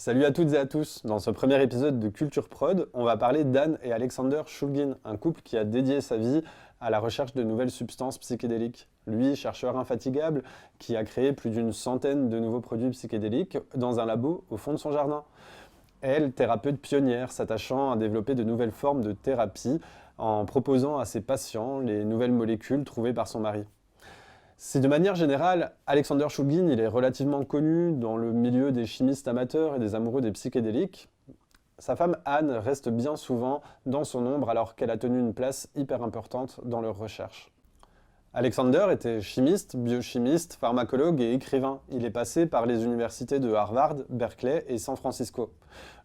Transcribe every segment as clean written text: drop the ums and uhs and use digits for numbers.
Salut à toutes et à tous. Dans ce premier épisode de Culture Prod, on va parler d'Anne et Alexander Shulgin, un couple qui a dédié sa vie à la recherche de nouvelles substances psychédéliques. Lui, chercheur infatigable, qui a créé plus d'une centaine de nouveaux produits psychédéliques dans un labo au fond de son jardin. Elle, thérapeute pionnière, s'attachant à développer de nouvelles formes de thérapie en proposant à ses patients les nouvelles molécules trouvées par son mari. Si de manière générale, Alexander Shulgin il est relativement connu dans le milieu des chimistes amateurs et des amoureux des psychédéliques, sa femme Anne reste bien souvent dans son ombre alors qu'elle a tenu une place hyper importante dans leurs recherches. Alexander était chimiste, biochimiste, pharmacologue et écrivain. Il est passé par les universités de Harvard, Berkeley et San Francisco.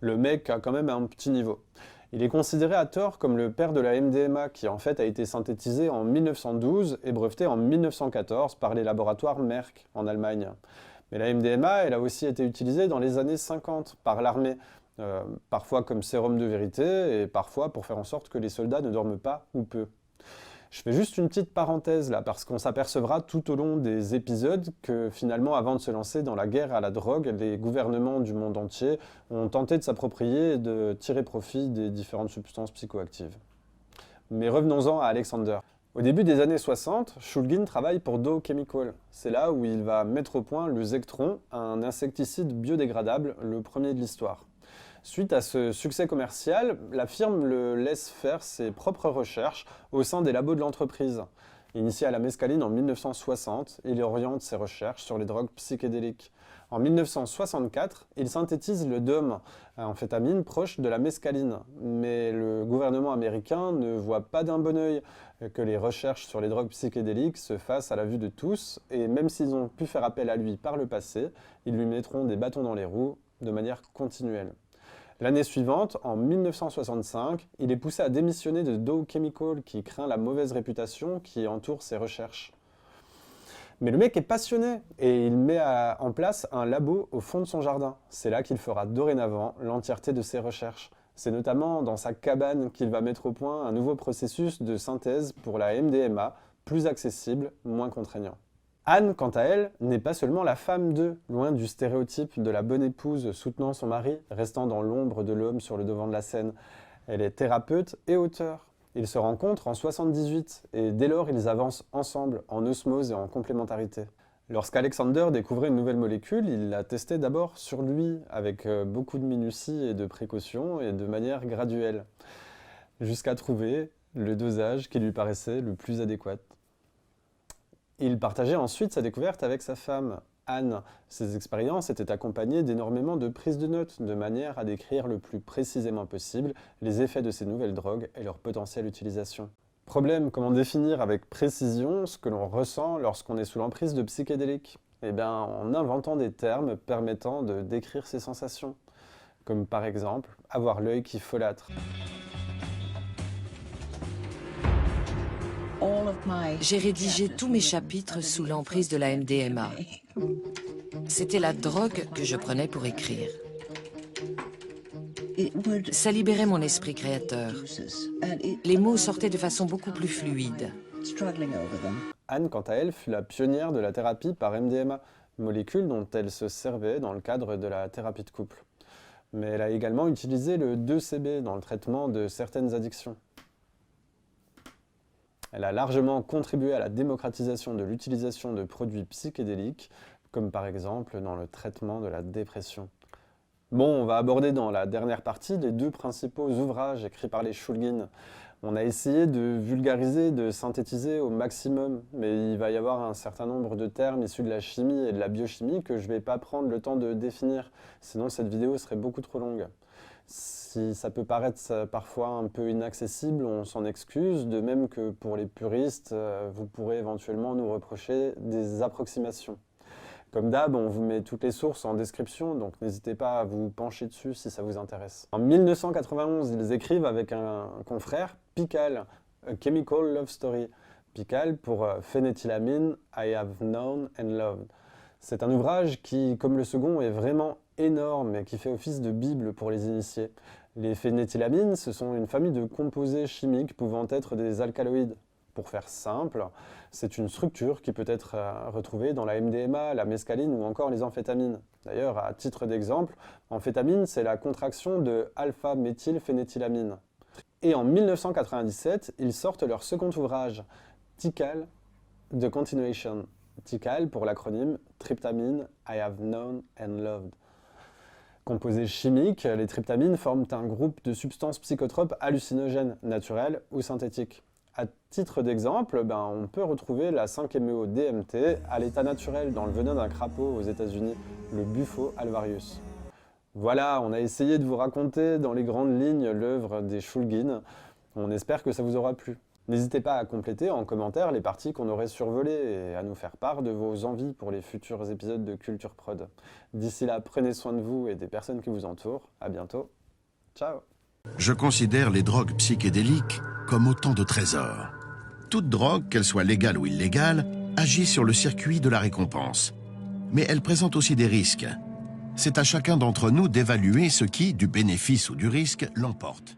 Le mec a quand même un petit niveau. Il est considéré à tort comme le père de la MDMA qui en fait a été synthétisée en 1912 et brevetée en 1914 par les laboratoires Merck en Allemagne. Mais la MDMA, elle a aussi été utilisée dans les années 50 par l'armée, parfois comme sérum de vérité et parfois pour faire en sorte que les soldats ne dorment pas ou peu. Je fais juste une petite parenthèse là, parce qu'on s'apercevra tout au long des épisodes que finalement, avant de se lancer dans la guerre à la drogue, les gouvernements du monde entier ont tenté de s'approprier et de tirer profit des différentes substances psychoactives. Mais revenons-en à Alexander. Au début des années 60, Shulgin travaille pour Dow Chemical. C'est là où il va mettre au point le Zectron, un insecticide biodégradable, le premier de l'histoire. Suite à ce succès commercial, la firme le laisse faire ses propres recherches au sein des labos de l'entreprise. Initié à la mescaline en 1960, il oriente ses recherches sur les drogues psychédéliques. En 1964, il synthétise le DOM, amphétamine proche de la mescaline. Mais le gouvernement américain ne voit pas d'un bon œil que les recherches sur les drogues psychédéliques se fassent à la vue de tous, et même s'ils ont pu faire appel à lui par le passé, ils lui mettront des bâtons dans les roues de manière continuelle. L'année suivante, en 1965, il est poussé à démissionner de Dow Chemical qui craint la mauvaise réputation qui entoure ses recherches. Mais le mec est passionné et il met en place un labo au fond de son jardin. C'est là qu'il fera dorénavant l'entièreté de ses recherches. C'est notamment dans sa cabane qu'il va mettre au point un nouveau processus de synthèse pour la MDMA, plus accessible, moins contraignant. Anne, quant à elle, n'est pas seulement la femme d'eux, loin du stéréotype de la bonne épouse soutenant son mari, restant dans l'ombre de l'homme sur le devant de la scène. Elle est thérapeute et auteure. Ils se rencontrent en 78 et dès lors ils avancent ensemble, en osmose et en complémentarité. Lorsqu'Alexander découvrait une nouvelle molécule, il l'a testée d'abord sur lui, avec beaucoup de minutie et de précaution et de manière graduelle, jusqu'à trouver le dosage qui lui paraissait le plus adéquat. Il partageait ensuite sa découverte avec sa femme, Anne. Ces expériences étaient accompagnées d'énormément de prises de notes, de manière à décrire le plus précisément possible les effets de ces nouvelles drogues et leur potentielle utilisation. Problème, comment définir avec précision ce que l'on ressent lorsqu'on est sous l'emprise de psychédéliques ? Eh bien, en inventant des termes permettant de décrire ces sensations, comme par exemple avoir l'œil qui folâtre. J'ai rédigé tous mes chapitres sous l'emprise de la MDMA. C'était la drogue que je prenais pour écrire. Ça libérait mon esprit créateur. Les mots sortaient de façon beaucoup plus fluide. Anne, quant à elle, fut la pionnière de la thérapie par MDMA, molécule dont elle se servait dans le cadre de la thérapie de couple. Mais elle a également utilisé le 2CB dans le traitement de certaines addictions. Elle a largement contribué à la démocratisation de l'utilisation de produits psychédéliques, comme par exemple dans le traitement de la dépression. Bon, on va aborder dans la dernière partie les deux principaux ouvrages écrits par les Shulgin. On a essayé de vulgariser, de synthétiser au maximum, mais il va y avoir un certain nombre de termes issus de la chimie et de la biochimie que je ne vais pas prendre le temps de définir, sinon cette vidéo serait beaucoup trop longue. Si ça peut paraître parfois un peu inaccessible, on s'en excuse, de même que pour les puristes, vous pourrez éventuellement nous reprocher des approximations. Comme d'hab, on vous met toutes les sources en description, donc n'hésitez pas à vous pencher dessus si ça vous intéresse. En 1991, ils écrivent avec un confrère, Pikal, A Chemical Love Story. Pikal pour Phénéthylamine, I Have Known and Loved. C'est un ouvrage qui, comme le second, est vraiment énorme et qui fait office de bible pour les initiés. Les phénéthylamines, ce sont une famille de composés chimiques pouvant être des alcaloïdes. Pour faire simple, c'est une structure qui peut être retrouvée dans la MDMA, la mescaline ou encore les amphétamines. D'ailleurs, à titre d'exemple, amphétamine, c'est la contraction de alpha-méthylphénéthylamine. Et en 1997, ils sortent leur second ouvrage, TiHKAL, The Continuation. TiHKAL pour l'acronyme Tryptamine I Have Known and Loved. Composés chimiques, les tryptamines forment un groupe de substances psychotropes hallucinogènes, naturelles ou synthétiques. À titre d'exemple, on peut retrouver la 5-MeO-DMT à l'état naturel dans le venin d'un crapaud aux États-Unis, le Bufo alvarius. Voilà, on a essayé de vous raconter dans les grandes lignes l'œuvre des Shulgin. On espère que ça vous aura plu. N'hésitez pas à compléter en commentaire les parties qu'on aurait survolées et à nous faire part de vos envies pour les futurs épisodes de Culture Prod. D'ici là, prenez soin de vous et des personnes qui vous entourent. À bientôt. Ciao. Je considère les drogues psychédéliques comme autant de trésors. Toute drogue, qu'elle soit légale ou illégale, agit sur le circuit de la récompense. Mais elle présente aussi des risques. C'est à chacun d'entre nous d'évaluer ce qui, du bénéfice ou du risque, l'emporte.